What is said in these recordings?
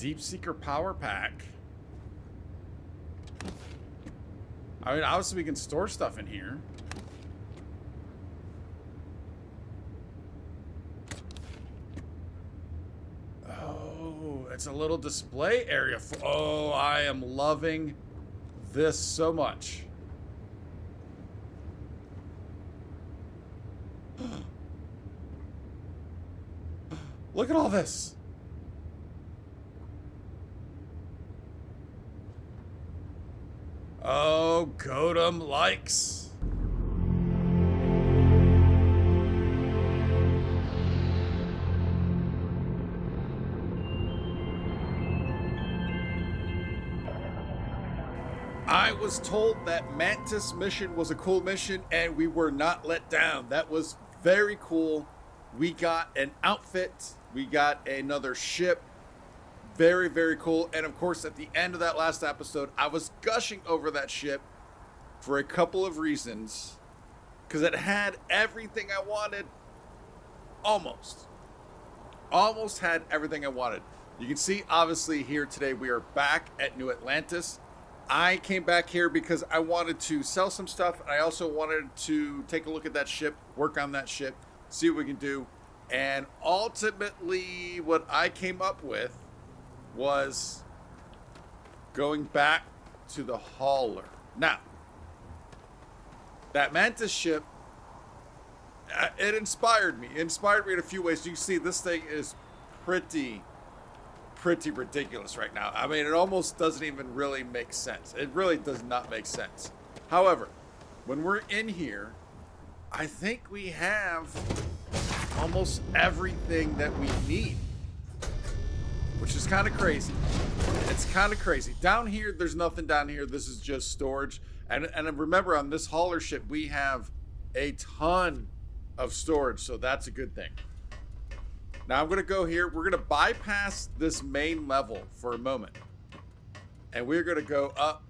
Deep Seeker Power Pack. I mean, obviously we can store stuff in here. Oh, it's a little display area. Oh, I am loving this so much. Look at all this. Oh, Godum likes. I was told that Mantis mission was a cool mission, and we were not let down. That was very cool. We got an outfit. We got another ship. Very, very cool. And of course, at the end of that last episode, I was gushing over that ship for a couple of reasons. Because it had everything I wanted. Almost. Almost had everything I wanted. You can see, obviously, here today, we are back at New Atlantis. I came back here because I wanted to sell some stuff. And I also wanted to take a look at that ship, work on that ship, see what we can do. And ultimately, what I came up with was going back to the hauler. Now, that Mantis ship, it inspired me. It inspired me in a few ways. You can see this thing is pretty ridiculous right now. I mean, it almost doesn't even really make sense. It really does not make sense. However, when we're in here, I think we have almost everything that we need, which is kind of crazy. It's kind of crazy. Down here, there's nothing down here. This is just storage. And remember, on this hauler ship, we have a ton of storage, so that's a good thing. Now I'm going to go here. We're going to bypass this main level for a moment. And we're going to go up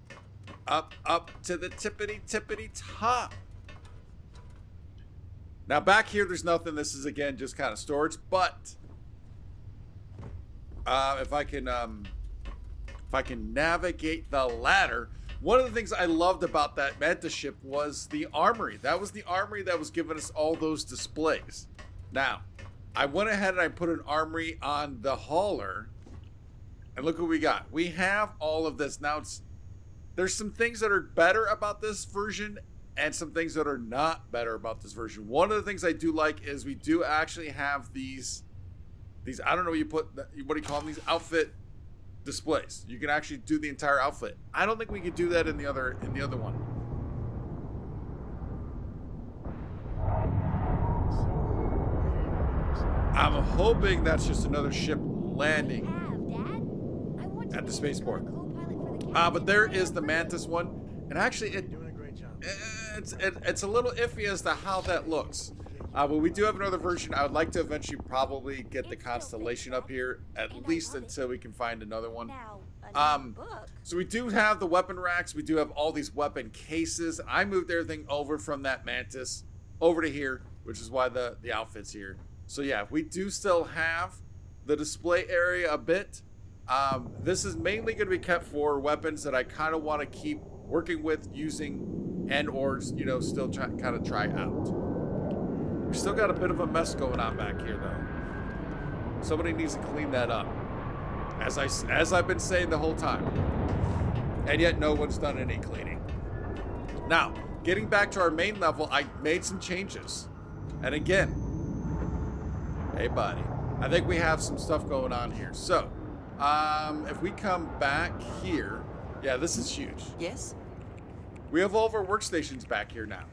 to the tippity top. Now back here, there's nothing. This is, again, just kind of storage. But if I can navigate the ladder, one of the things I loved about that Mantis ship was the armory. That was the armory that was giving us all those displays. Now, I went ahead and I put an armory on the hauler, and look what we got. We have all of this. Now, there's some things that are better about this version and some things that are not better about this version. One of the things I do like is we do actually have these I don't know what do you call them? These outfit displays. You can actually do the entire outfit. I don't think we could do that in the other one. I'm hoping that's just another ship landing at the spaceport. But there is the Mantis one, and actually it's a little iffy as to how that looks. But we do have another version. I would like to eventually probably get the Constellation up here, at least until we can find another one. So we do have the weapon racks. We do have all these weapon cases. I moved everything over from that Mantis over to here, which is why the outfit's here. So yeah, we do still have the display area a bit. This is mainly going to be kept for weapons that I kind of want to keep working with, using, and or still kind of try out. We still got a bit of a mess going on back here, though. Somebody needs to clean that up, as I've been saying the whole time, and yet no one's done any cleaning. Now, getting back to our main level, I made some changes, and again, hey buddy, I think we have some stuff going on here. So, if we come back here, yeah, this is huge. Yes? We have all of our workstations back here now,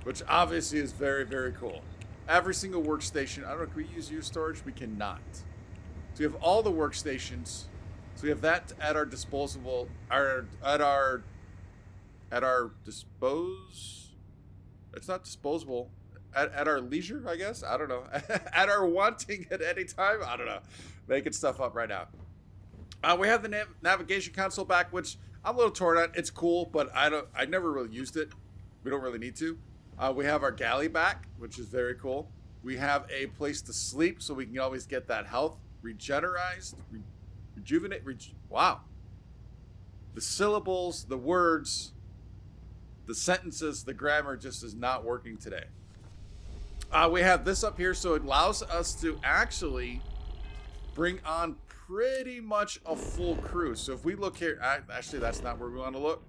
which obviously is very, very cool. Every single workstation. I don't know, can we use storage? We cannot. So we have all the workstations. So we have that at our disposable, at our dispose. It's not disposable. At our leisure, I guess. I don't know. At our wanting at any time. I don't know. Making stuff up right now. We have the navigation console back, which I'm a little torn on. It's cool, but I never really used it. We don't really need to. We have our galley back, which is very cool. We have a place to sleep, so we can always get that health regenerized. Rejuvenate. Wow. The syllables, the words, the sentences, the grammar just is not working today. We have this up here, so it allows us to actually bring on pretty much a full crew. So if we look here, actually that's not where we want to look.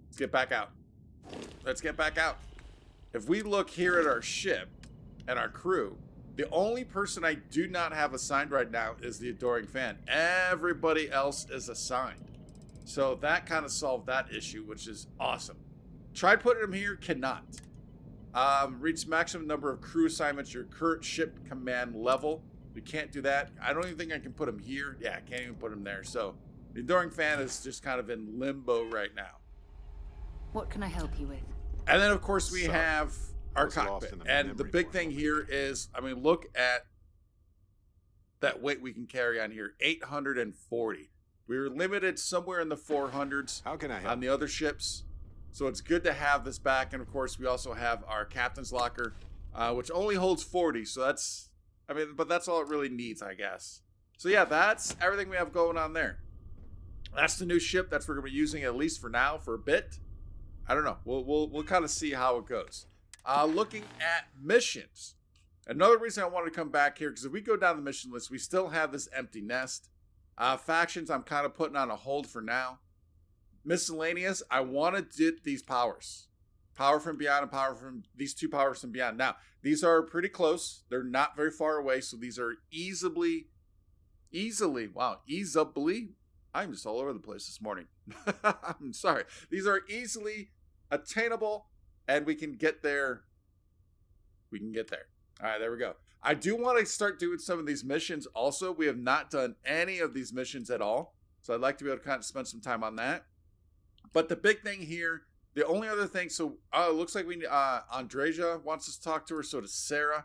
Let's get back out. Let's get back out. If we look here at our ship and our crew, the only person I do not have assigned right now is the Adoring Fan. Everybody else is assigned. So that kind of solved that issue, which is awesome. Tried putting him here, cannot. Reach maximum number of crew assignments, your current ship command level. We can't do that. I don't even think I can put him here. Yeah, I can't even put him there. So the Adoring Fan is just kind of in limbo right now. What can I help you with? And then, of course, we have our cockpit. And the big thing here is, I mean, look at that weight we can carry on here. 840. We were limited somewhere in the 400s. How can I help? On the other ships. So it's good to have this back. And, of course, we also have our captain's locker, which only holds 40. So that's, I mean, but that's all it really needs, I guess. So, yeah, that's everything we have going on there. That's the new ship. That's what we're going to be using, at least for now, for a bit. I don't know. We'll kind of see how it goes. Looking at missions. Another reason I wanted to come back here, because if we go down the mission list, we still have this empty nest. Factions, I'm kind of putting on a hold for now. Miscellaneous, I want to get these powers. Power from Beyond and power from these two powers from Beyond. Now, these are pretty close. They're not very far away, so these are easily, I'm just all over the place this morning. I'm sorry. These are easily attainable, and we can get there. We can get there. All right, there we go. I do want to start doing some of these missions also. We have not done any of these missions at all, so I'd like to be able to kind of spend some time on that. But the big thing here, the only other thing, so it looks like we Andreja wants us to talk to her, so does Sarah.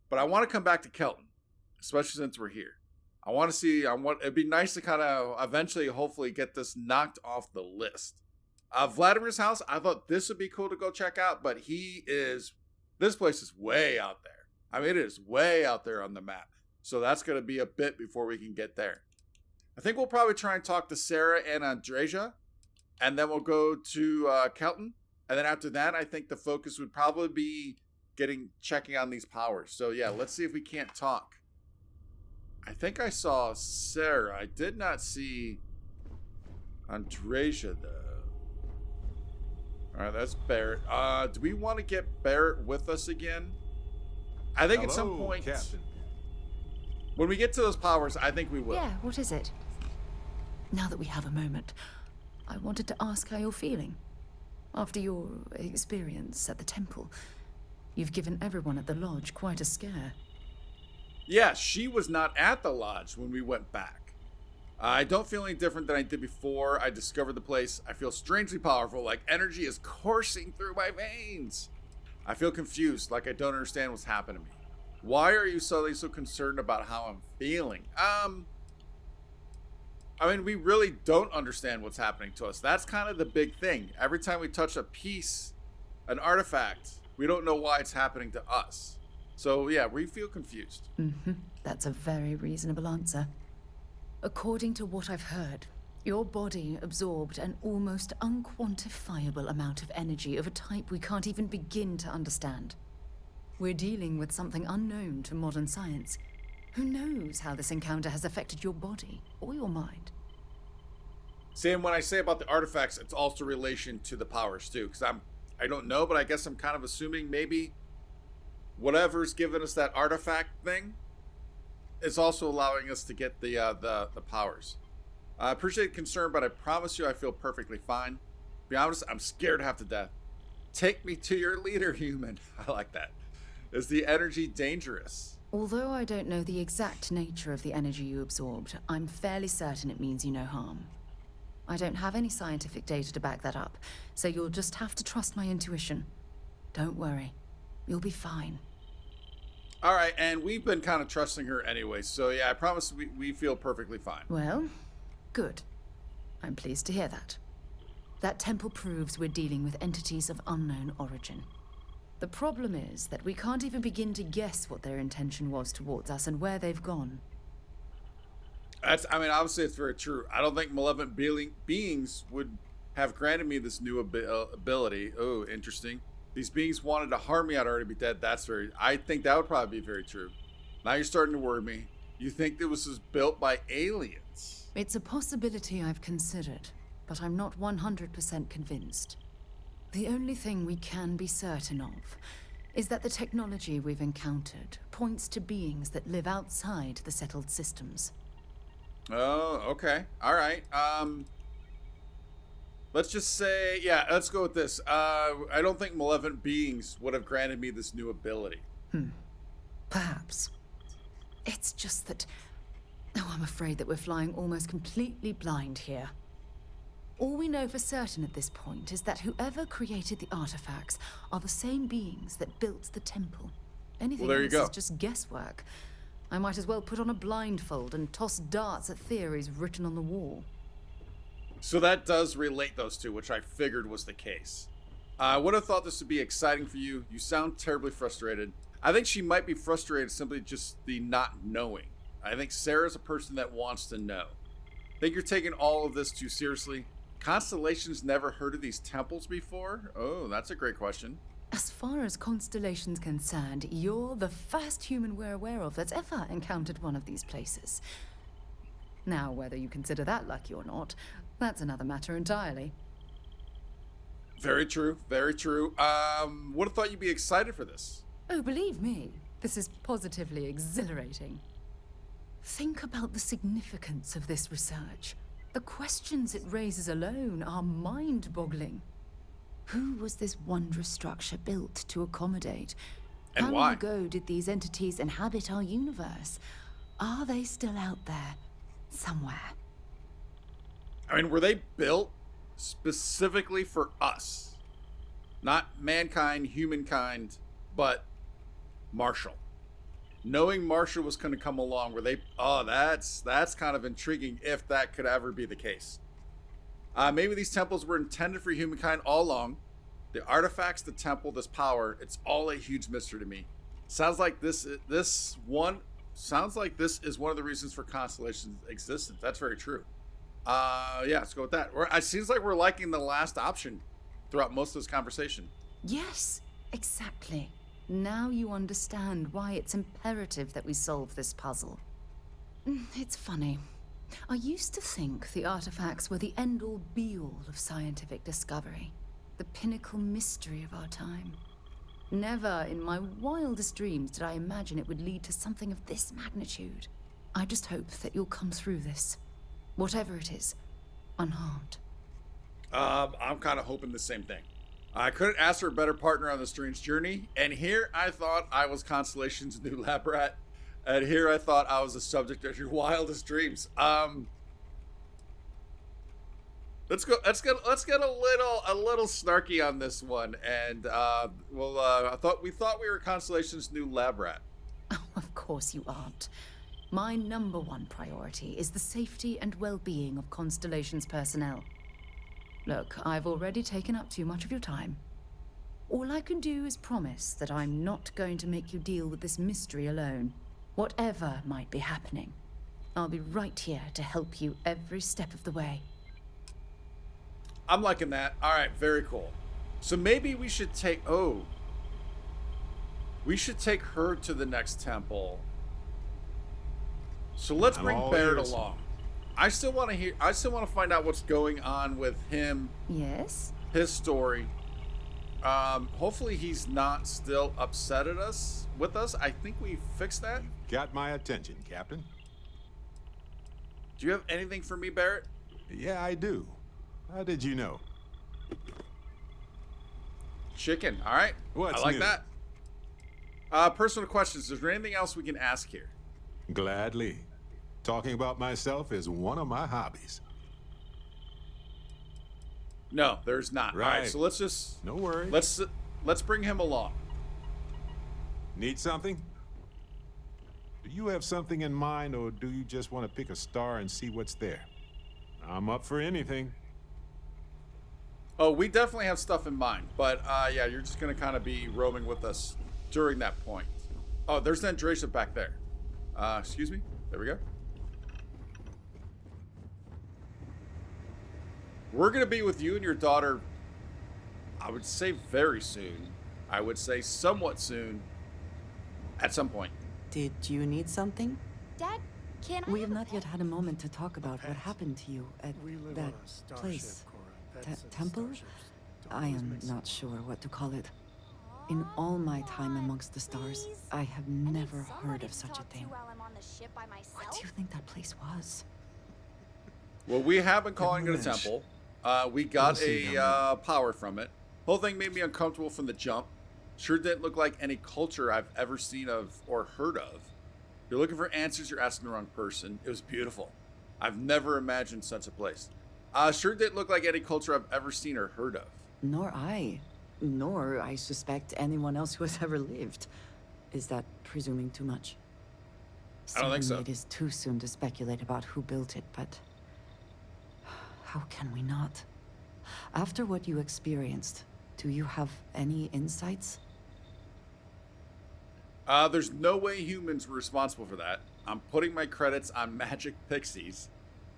But I want to come back to Kelton, especially since we're here. I want to see, it'd be nice to kind of eventually, hopefully, get this knocked off the list. Vladimir's house, I thought this would be cool to go check out, but this place is way out there. I mean, it is way out there on the map. So that's going to be a bit before we can get there. I think we'll probably try and talk to Sarah and Andreja, and then we'll go to Kelton. And then after that, I think the focus would probably be checking on these powers. So yeah, let's see if we can't talk. I think I saw Sarah. I did not see Andreja, though. All right, that's Barrett. Do we want to get Barrett with us again? I think at some point, Captain. When we get to those powers, I think we will. Yeah, what is it? Now that we have a moment, I wanted to ask how you're feeling. After your experience at the temple, you've given everyone at the lodge quite a scare. Yeah, she was not at the lodge when we went back. I don't feel any different than I did before I discovered the place. I feel strangely powerful, like energy is coursing through my veins. I feel confused, like I don't understand what's happening to me. Why are you suddenly so concerned about how I'm feeling? I mean, we really don't understand what's happening to us. That's kind of the big thing. Every time we touch a piece, an artifact, we don't know why it's happening to us. So, yeah, we feel confused. That's a very reasonable answer. According to what I've heard, your body absorbed an almost unquantifiable amount of energy of a type we can't even begin to understand. We're dealing with something unknown to modern science. Who knows how this encounter has affected your body or your mind? See, and when I say about the artifacts, it's also relation to the powers, too. Because I don't know, but I guess I'm kind of assuming maybe whatever's given us that artifact thing is also allowing us to get the powers. I appreciate the concern, but I promise you I feel perfectly fine. To be honest, I'm scared half to death. Take me to your leader, human. I like that. Is the energy dangerous? Although I don't know the exact nature of the energy you absorbed, I'm fairly certain it means you no harm. I don't have any scientific data to back that up, so you'll just have to trust my intuition. Don't worry. You'll be fine. All right, and we've been kind of trusting her anyway, so yeah, I promise we feel perfectly fine. Well, good. I'm pleased to hear that. That temple proves we're dealing with entities of unknown origin. The problem is that we can't even begin to guess what their intention was towards us and where they've gone. I mean, obviously it's very true. I don't think malevolent beings would have granted me this new ability. Oh, interesting. These beings wanted to harm me, I'd already be dead. I think that would probably be very true. Now you're starting to worry me. You think that was built by aliens? It's a possibility I've considered, but I'm not 100% convinced. The only thing we can be certain of is that the technology we've encountered points to beings that live outside the settled systems. Oh, okay. All right. Let's just say, yeah, let's go with this. I don't think malevolent beings would have granted me this new ability. Perhaps. It's just that... Oh, I'm afraid that we're flying almost completely blind here. All we know for certain at this point is that whoever created the artifacts are the same beings that built the temple. Anything else is just guesswork. I might as well put on a blindfold and toss darts at theories written on the wall. So that does relate those two, which I figured was the case. I would have thought this would be exciting for you. You sound terribly frustrated. I think she might be frustrated simply just the not knowing. I think Sarah's a person that wants to know. Think you're taking all of this too seriously? Constellation's never heard of these temples before? Oh, that's a great question. As far as Constellation's concerned, you're the first human we're aware of that's ever encountered one of these places. Now, whether you consider that lucky or not, that's another matter entirely. Very true, very true. Would have thought you'd be excited for this. Oh, believe me, this is positively exhilarating. Think about the significance of this research. The questions it raises alone are mind-boggling. Who was this wondrous structure built to accommodate? And How why? long ago did these entities inhabit our universe? Are they still out there, somewhere? I mean, were they built specifically for us? Not mankind, humankind, but Marshall. Knowing Marshall was going to come along, were they... Oh, that's kind of intriguing if that could ever be the case. Maybe these temples were intended for humankind all along. The artifacts, the temple, this power, it's all a huge mystery to me. Sounds like this is one of the reasons for Constellation's existence. That's very true. Yeah, let's go with that. It seems like we're liking the last option throughout most of this conversation. Yes, exactly. Now you understand why it's imperative that we solve this puzzle. It's funny. I used to think the artifacts were the end-all be-all of scientific discovery, the pinnacle mystery of our time. Never in my wildest dreams did I imagine it would lead to something of this magnitude. I just hope that you'll come through this, whatever it is, unharmed. I'm kind of hoping the same thing. I couldn't ask for a better partner on this strange journey, and here I thought I was Constellation's new lab rat, and here I thought I was the subject of your wildest dreams. Let's get a little snarky on this one, and we thought we were Constellation's new lab rat. Oh, of course you aren't. My number one priority is the safety and well-being of Constellation's personnel. Look, I've already taken up too much of your time. All I can do is promise that I'm not going to make you deal with this mystery alone. Whatever might be happening, I'll be right here to help you every step of the way. I'm liking that. All right, very cool. So maybe we should take... Oh. We should take her to the next temple. So let's bring Barrett along. I still want to find out what's going on with him. Yes? His story. Hopefully he's not still upset at us. With us. I think we fixed that. Got my attention, Captain. Do you have anything for me, Barrett? Yeah, I do. How did you know? Chicken. All right. What's I like new? that. Personal questions. Is there anything else we can ask here? Gladly. Talking about myself is one of my hobbies. No, there's not. Right. All right, so let's just... No worries. Let's bring him along. Need something? Do you have something in mind, or do you just want to pick a star and see what's there? I'm up for anything. Oh, we definitely have stuff in mind, but yeah, you're just gonna kind of be roaming with us during that point. Oh, there's an Andresia back there. Excuse me? There we go. We're gonna be with you and your daughter, I would say very soon. I would say somewhat soon. At some point. Did you need something? Dad, can I We have have a not yet had a moment to talk about what happened to you at that place. Temple? I am not sure what to call it. In all my time amongst the stars, Please? I have I need never heard somebody of to such a talk to thing. while I'm on the ship by What myself? do you think that place was? Well, we have been calling it a Mensch. temple. We got We'll see, a power from it. Whole thing made me uncomfortable from the jump. Sure didn't look like any culture I've ever seen of or heard of. You're looking for answers, you're asking the wrong person. It was beautiful. I've never imagined such a place. Sure didn't look like any culture I've ever seen or heard of. Nor I. Nor, I suspect, anyone else who has ever lived. Is that presuming too much? I don't think so. Certainly it is too soon to speculate about who built it, but how can we not? After what you experienced, do you have any insights? There's no way humans were responsible for that. I'm putting my credits on Magic Pixies.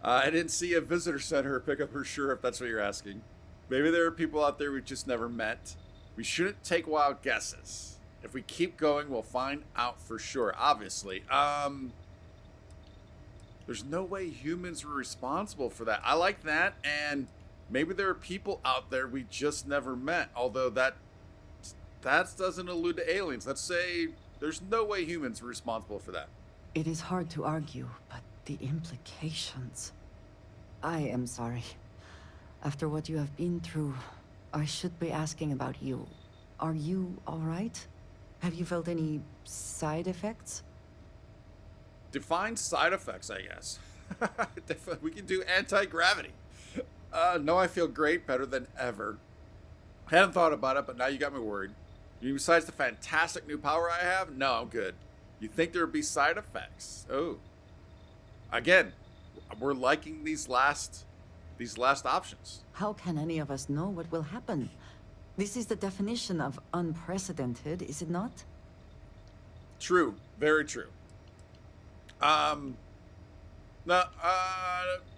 I didn't see a visitor center or pick up her sure if that's what you're asking. Maybe there are people out there we just never met. We shouldn't take wild guesses. If we keep going, we'll find out for sure, obviously. There's no way humans were responsible for that. I like that, and maybe there are people out there we just never met, although that doesn't allude to aliens. Let's say there's no way humans were responsible for that. It is hard to argue, but the implications... I am sorry. After what you have been through, I should be asking about you. Are you all right? Have you felt any side effects? Define side effects, I guess. We can do anti-gravity. No, I feel great, better than ever. Hadn't thought about it, but now you got me worried. Besides the fantastic new power I have, no, I'm good. You think there would be side effects? Oh. Again, we're liking these last options. How can any of us know what will happen? This is the definition of unprecedented, is it not? True, very true. Now,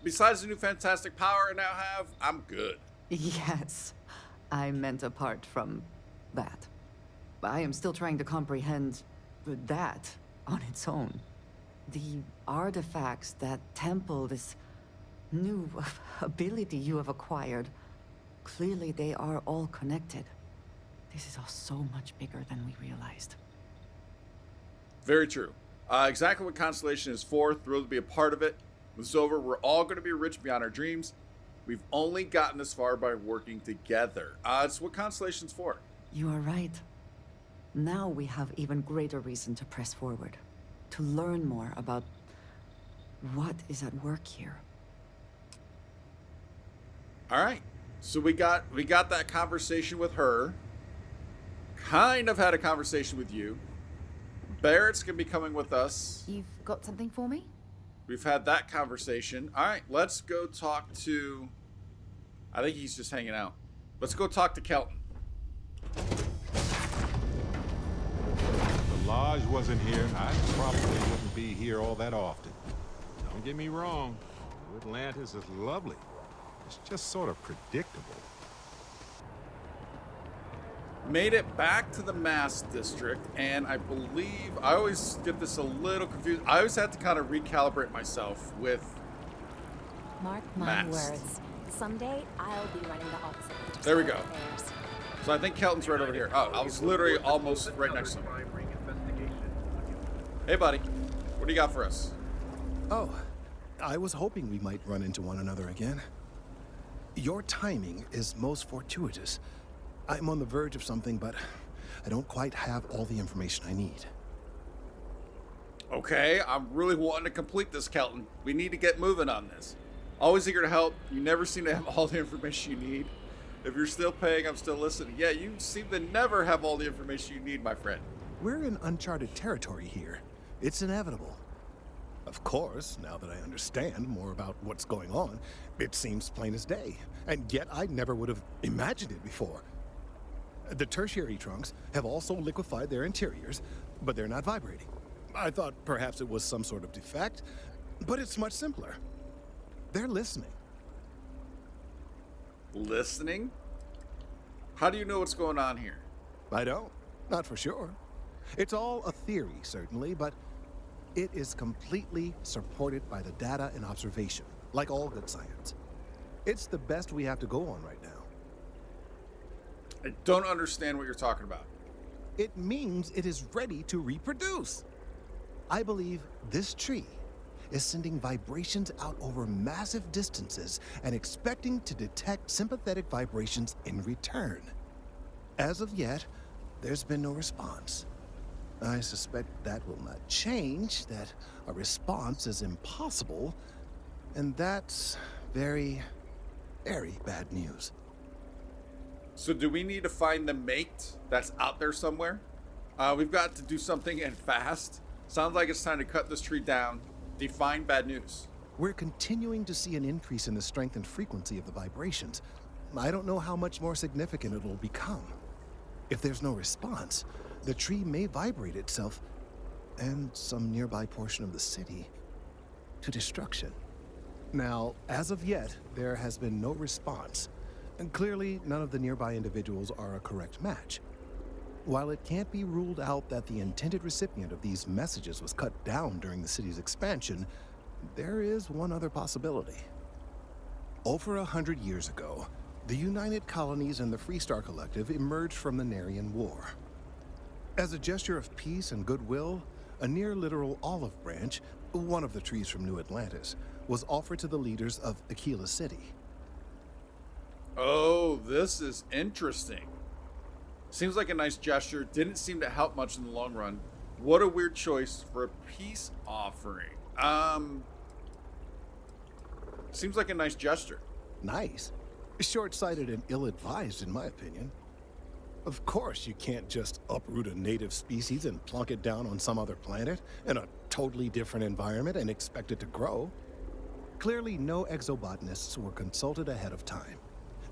besides the new fantastic power I now have, I'm good. Yes, I meant apart from that. I am still trying to comprehend that on its own. The artifacts, that temple, this new ability you have acquired, clearly they are all connected. This is all so much bigger than we realized. Very true. Exactly what Constellation is for. Thrilled to be a part of it. When it's over, we're all going to be rich beyond our dreams. We've only gotten this far by working together. It's what Constellation's for. You are right. Now we have even greater reason to press forward, to learn more about what is at work here. All right. So we got that conversation with her. Kind of had a conversation with you. Barrett's going to be coming with us. You've got something for me? We've had that conversation. All right, let's go talk to... I think he's just hanging out. Let's go talk to Kelton. If the Lodge wasn't here, I probably wouldn't be here all that often. Don't get me wrong, New Atlantis is lovely. It's just sort of predictable. Made it back to the Mass District, and I believe... I always get this a little confused. I always have to kind of recalibrate myself with... Mark my Masked. words. Someday I'll be running the office of Interstate There we go. Affairs. So I think Kelton's right over here. Oh, I was literally almost right next to him. Hey, buddy. What do you got for us? Oh, I was hoping we might run into one another again. Your timing is most fortuitous. I'm on the verge of something, but I don't quite have all the information I need. Okay, I'm really wanting to complete this, Kelton. We need to get moving on this. Always eager to help. You never seem to have all the information you need. If you're still paying, I'm still listening. Yeah, you seem to never have all the information you need, my friend. We're in uncharted territory here. It's inevitable. Of course, now that I understand more about what's going on, it seems plain as day. And yet I never would have imagined it before. The tertiary trunks have also liquefied their interiors, but they're not vibrating. I thought perhaps it was some sort of defect, but it's much simpler. They're listening. Listening? How do you know what's going on here? I don't. Not for sure. It's all a theory, certainly, but it is completely supported by the data and observation, like all good science. It's the best we have to go on right now. I don't understand what you're talking about. It means it is ready to reproduce. I believe this tree is sending vibrations out over massive distances and expecting to detect sympathetic vibrations in return. As of yet, there's been no response. I suspect that will not change, that a response is impossible, and that's very, very bad news. So do we need to find the mate that's out there somewhere? We've got to do something and fast. Sounds like it's time to cut this tree down. Define bad news. We're continuing to see an increase in the strength and frequency of the vibrations. I don't know how much more significant it will become. If there's no response, the tree may vibrate itself and some nearby portion of the city to destruction. Now, as of yet, there has been no response, and clearly none of the nearby individuals are a correct match. While it can't be ruled out that the intended recipient of these messages was cut down during the city's expansion, there is one other possibility. Over 100 years ago, the United Colonies and the Freestar Collective emerged from the Narian War. As a gesture of peace and goodwill, a near-literal olive branch, one of the trees from New Atlantis, was offered to the leaders of Aquila City. Oh, this is interesting. Seems like a nice gesture. Didn't seem to help much in the long run. What a weird choice for a peace offering. Seems like a nice gesture. Nice. Short-sighted and ill-advised, in my opinion. Of course, you can't just uproot a native species and plunk it down on some other planet in a totally different environment and expect it to grow. Clearly, no exobotanists were consulted ahead of time.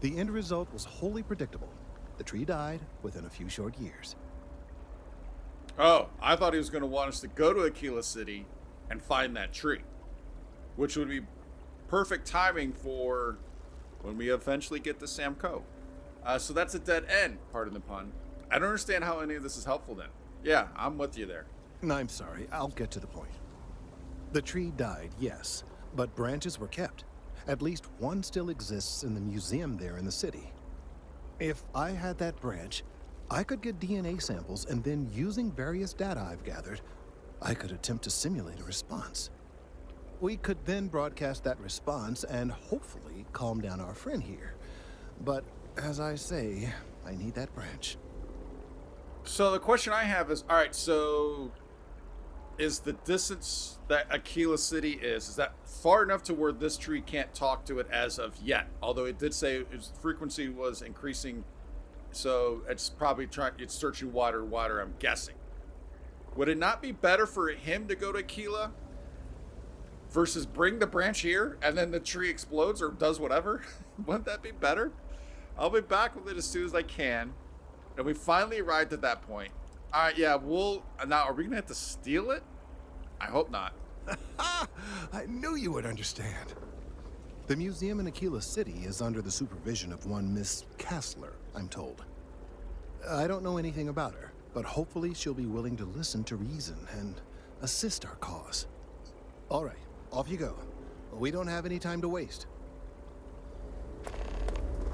The end result was wholly predictable. The tree died within a few short years. Oh, I thought he was going to want us to go to Aquila City and find that tree, which would be perfect timing for when we eventually get to Samco. So that's a dead end, pardon the pun. I don't understand how any of this is helpful then. Yeah, I'm with you there. I'm sorry, I'll get to the point. The tree died, yes, but branches were kept. At least one still exists in the museum there in the city. If I had that branch, I could get DNA samples, and then using various data I've gathered, I could attempt to simulate a response. We could then broadcast that response and hopefully calm down our friend here. But as I say, I need that branch. So the question I have is, all right, so is the distance that Aquila City is that far enough to where this tree can't talk to it as of yet? Although it did say its frequency was increasing, so it's probably it's searching wider, I'm guessing. Would it not be better for him to go to Aquila versus bring the branch here and then the tree explodes or does whatever? Wouldn't that be better? I'll be back with it as soon as I can. And we finally arrived at that point. All right, yeah, now, are we going to have to steal it? I hope not. I knew you would understand. The museum in Aquila City is under the supervision of one Miss Kassler, I'm told. I don't know anything about her, but hopefully she'll be willing to listen to reason and assist our cause. All right, off you go. We don't have any time to waste.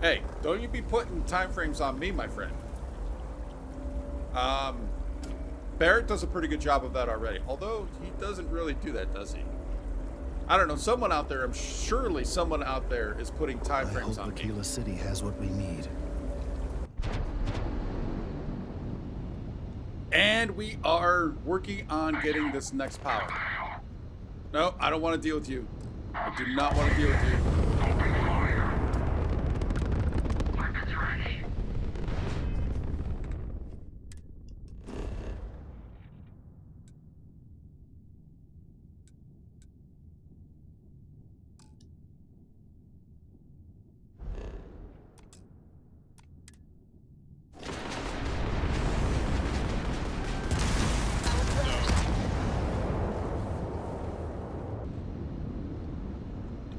Hey, don't you be putting time frames on me, my friend. Barrett does a pretty good job of that already. Although, he doesn't really do that, does he? I don't know. Someone out there, surely someone out there is putting time frames on me. Aquila City has what we need. And we are working on getting this next power. No, I don't want to deal with you. I do not want to deal with you.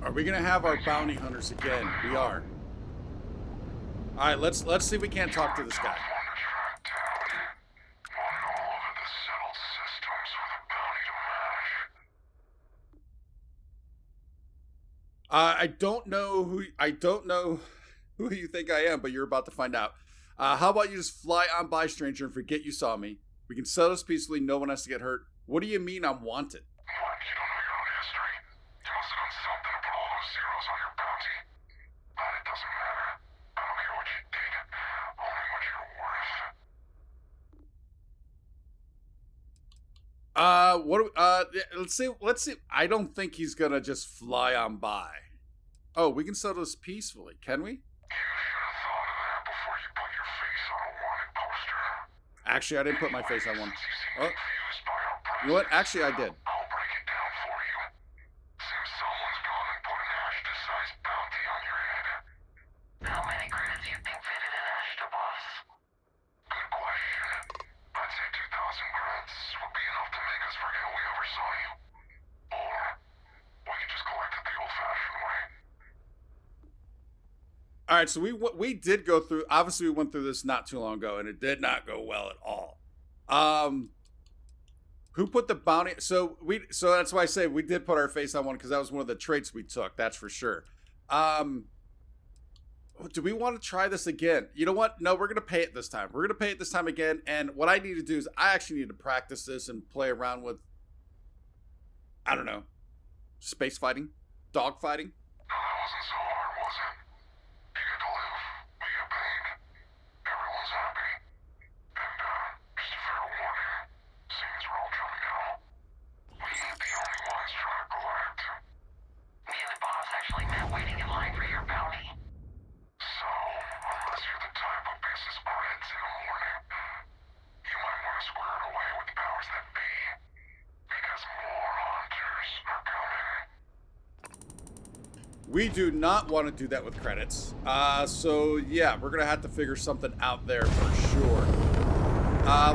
Are we gonna have our bounty hunters again? We are. All right, let's see if we can't talk to this guy. I don't know who you think I am, but you're about to find out. How about you just fly on by, stranger, and forget you saw me? We can settle this peacefully. No one has to get hurt. What do you mean I'm wanted? Mark, you don't know your own history. You must have done something to put all those zeros on your bounty. But it doesn't matter. I don't care what you did, only what you're worth. Let's see. I don't think he's gonna just fly on by. Oh, we can settle this peacefully, can we? You should have thought of that before you put your face on a wanted poster. Actually, I didn't put my face on one. Since you seem Oh, confused by our you know what? presence, Actually, I did. I'll break it down for you. Seems someone's gone and put an Ashton-sized bounty on your head. How many credits do you think fitted in Ashton, boss? Good question. I'd say 2,000 credits would be enough to make us forget we ever saw you. Or we could just collect it the old-fashioned way. All right, so we did go through. Obviously, we went through this not too long ago, and it did not go well at all. Who put the bounty? So that's why I say we did put our face on one, because that was one of the traits we took. That's for sure. Do we want to try this again? You know what? No, we're gonna pay it this time. We're gonna pay it this time again. And what I need to do is I actually need to practice this and play around with, I don't know, space fighting, dog fighting. No, that wasn't so hard, was it? You get to live, we get paid. Everyone's happy. And, just a fair warning, seeing as we're all jumping out, we ain't the only ones trying to collect. Me and the boss actually met waiting in line for your bounty. So, unless you're the type who pisses breads in the morning, you might want to square it away with the powers that be. Because more hunters are coming. We do not want to do that with credits. So yeah, we're gonna have to figure something out there for sure.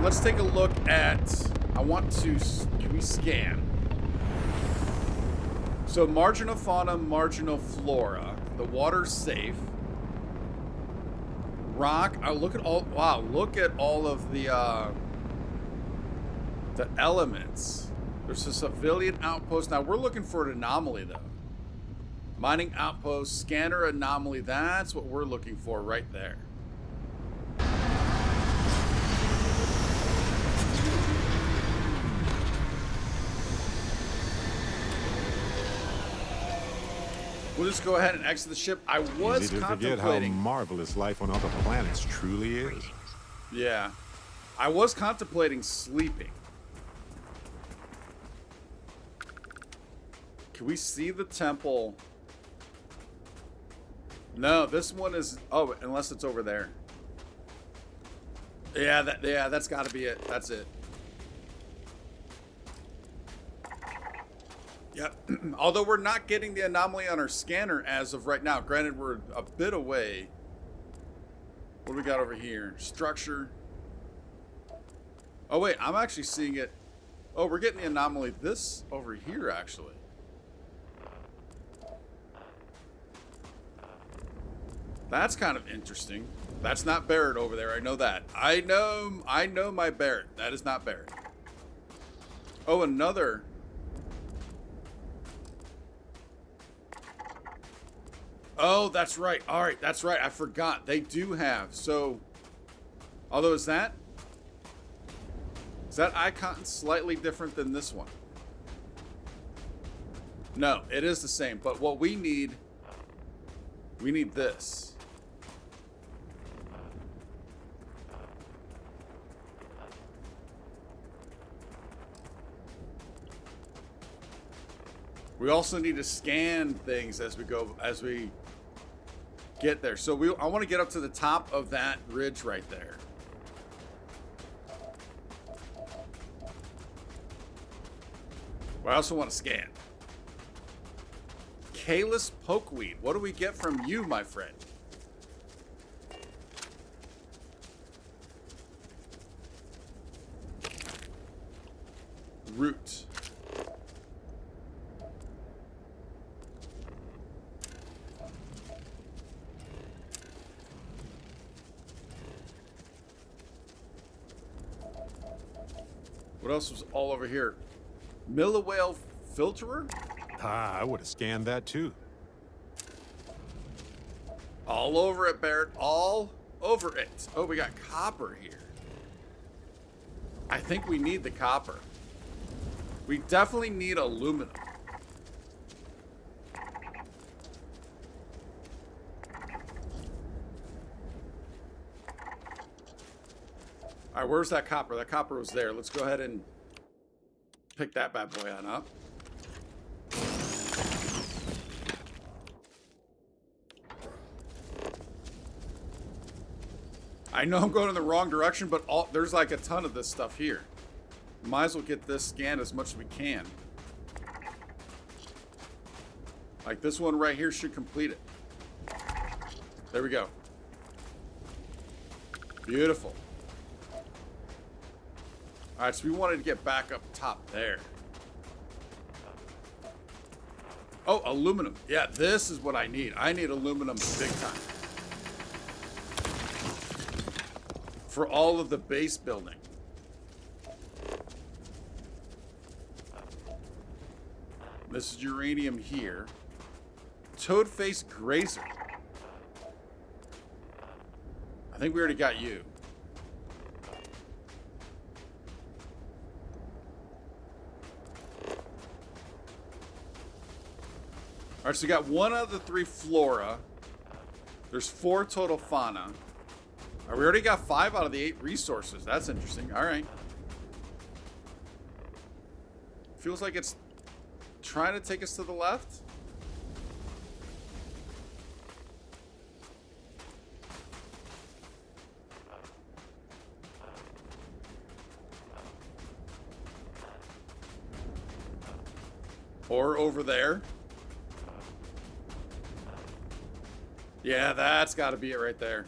Let's take a look at. Can we scan? So marginal fauna, marginal flora. The water's safe. Rock. Look at all. Wow, look at all of the elements. There's a civilian outpost. Now we're looking for an anomaly though. Mining outpost, scanner anomaly. That's what we're looking for right there. We'll just go ahead and exit the ship. I was Easy to forget how contemplating. marvelous life on other planets truly is. Yeah. I was contemplating sleeping. Can we see the temple? No, this one is. Oh, unless it's over there. Yeah, that's got to be it. That's it. Yep. Although we're not getting the anomaly on our scanner as of right now. Granted, we're a bit away. What do we got over here? Structure. Oh wait, I'm actually seeing it. Oh, we're getting the anomaly this over here actually. That's kind of interesting. That's not Barrett over there. I know that. I know my Barrett. That is not Barrett. Oh, another. Oh, that's right. All right, that's right. I forgot. They do have. So, although is that icon slightly different than this one? No, it is the same. But what we need this. We also need to scan things as we get there. So I want to get up to the top of that ridge right there. I also want to scan. Caelus pokeweed. What do we get from you, my friend? Root. What else was all over here? Milliwhale filterer? Ah, I would have scanned that too. All over it, Barrett. All over it. Oh, we got copper here. I think we need the copper. We definitely need aluminum. All right, where's that copper? That copper was there. Let's go ahead and pick that bad boy on up. I know I'm going in the wrong direction, but there's like a ton of this stuff here. Might as well get this scanned as much as we can. Like this one right here should complete it. There we go. Beautiful. Alright, so we wanted to get back up top there. Oh, aluminum. Yeah, this is what I need. I need aluminum big time. For all of the base building. This is uranium here. Toad-faced grazer. I think we already got you. Alright, so we got 1 out of the 3 flora. There's 4 total fauna. Alright, we already got 5 out of the 8 resources. That's interesting. Alright. Feels like it's trying to take us to the left. Or over there. Yeah, that's got to be it right there.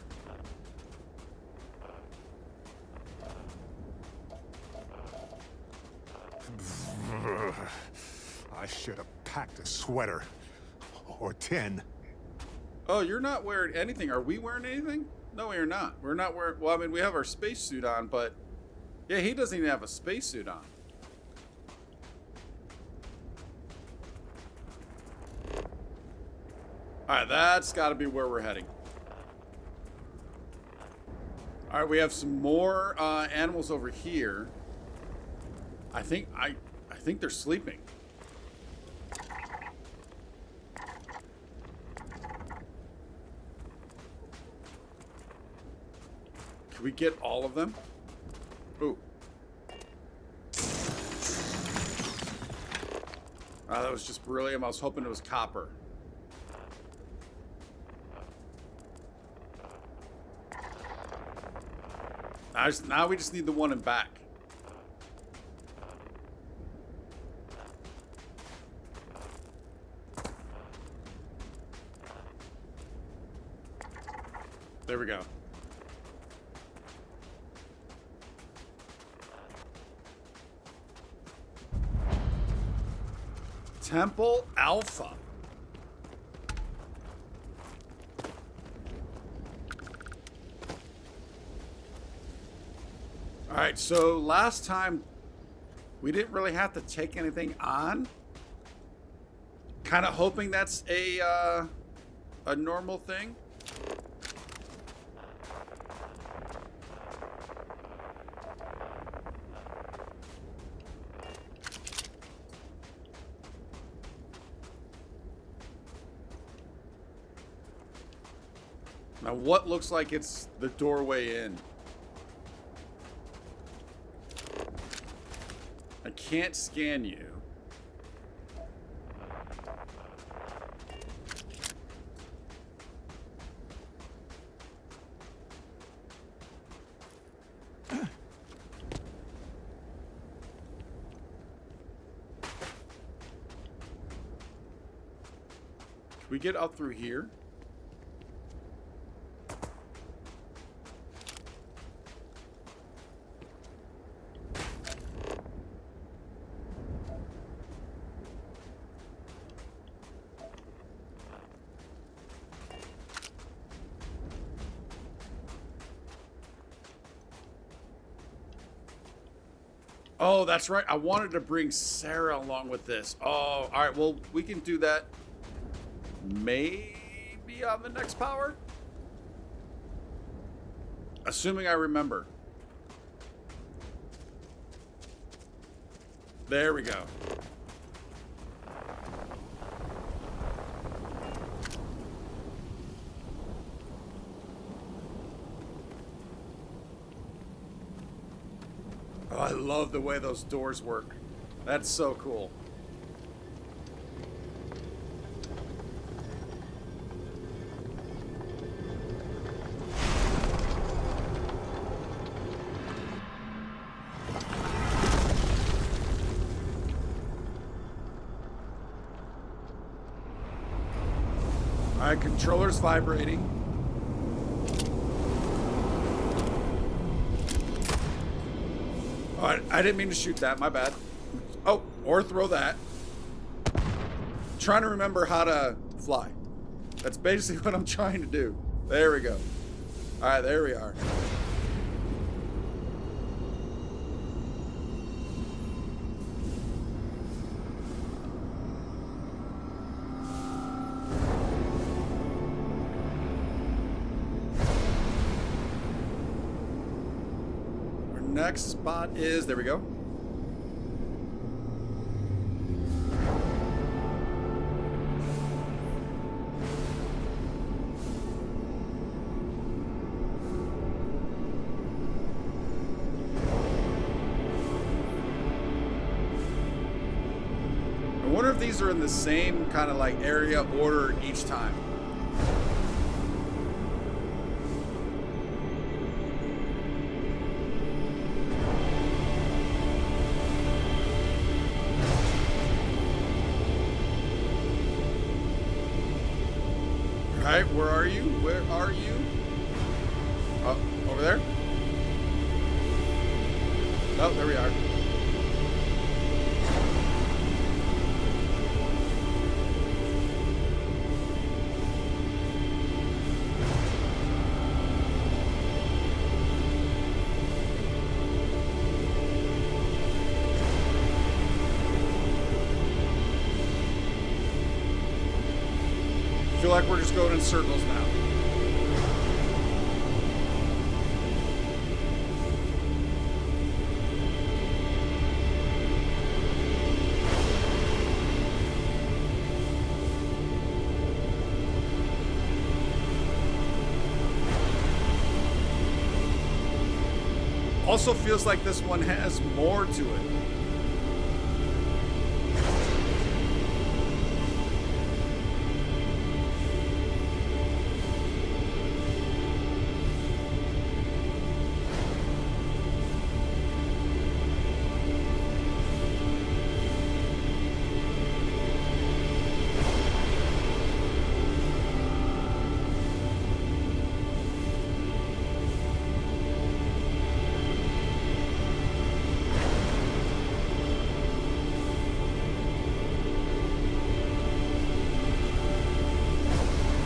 I should have packed a sweater. Or 10. Oh, you're not wearing anything. Are we wearing anything? No, we are not. We're not wearing... Well, I mean, we have our spacesuit on, but... Yeah, he doesn't even have a spacesuit on. Alright, that's got to be where we're heading. Alright, we have some more animals over here. I think they're sleeping. Can we get all of them? Ooh. That was just beryllium. I was hoping it was copper. Now we just need the one in back. There we go. Temple Alpha. Alright, so last time we didn't really have to take anything on. Kind of hoping that's a normal thing. Now what looks like it's the doorway in? I can't scan you. Can we get up through here? Oh, that's right. I wanted to bring Sarah along with this. Oh, all right. Well, we can do that maybe on the next power. Assuming I remember. There we go. Oh, I love the way those doors work. That's so cool. All right, controller's vibrating. Oh, I didn't mean to shoot that, my bad. Oh, or throw that. Trying to remember how to fly. That's basically what I'm trying to do. There we go. All right, there we are. Our next spot is, there we go. I wonder if these are in the same kind of like area order each time. All right, where are you? Where are you? Oh, over there? Oh, there we are. I feel like we're just going in circles now. Also feels like this one has more to it.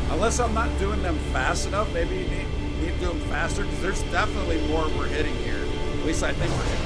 Unless I'm not doing them fast enough, maybe you need to do them faster, because there's definitely more we're hitting here. At least I think we're hitting.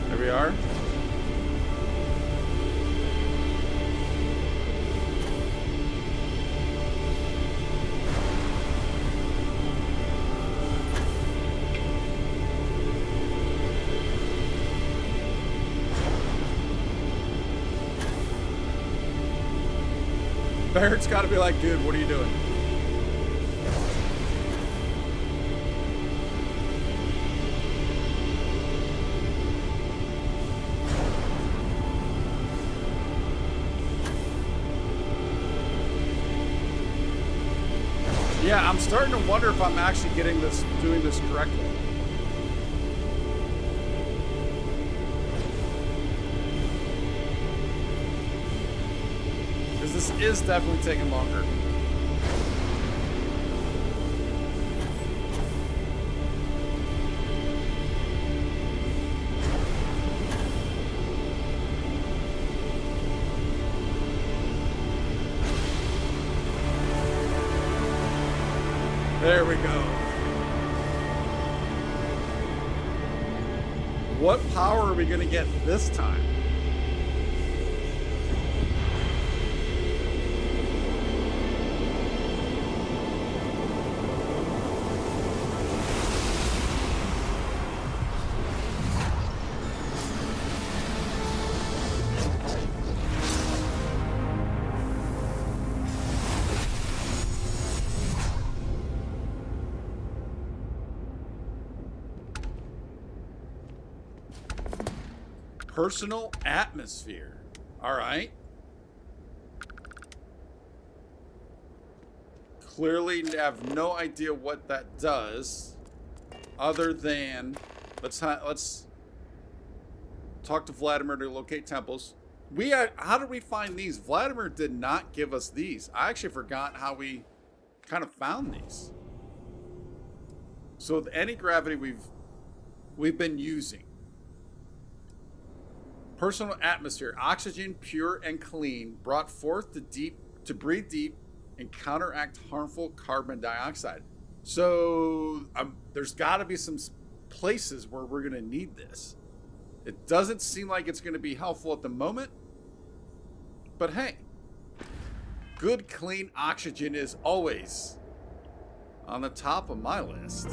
There we are. Barrett's got to be like, dude, what are you doing? Yeah, I'm starting to wonder if I'm actually doing this correctly. Because this is definitely taking longer. There we go. What power are we going to get this time? Personal atmosphere. All right. Clearly have no idea what that does, other than let's talk to Vladimir to locate temples. How did we find these? Vladimir did not give us these. I actually forgot how we kind of found these. So with anti-gravity we've been using. Personal atmosphere, oxygen pure and clean, brought forth to breathe deep and counteract harmful carbon dioxide. So there's got to be some places where we're going to need this. It doesn't seem like it's going to be helpful at the moment, but hey, good clean oxygen is always on the top of my list.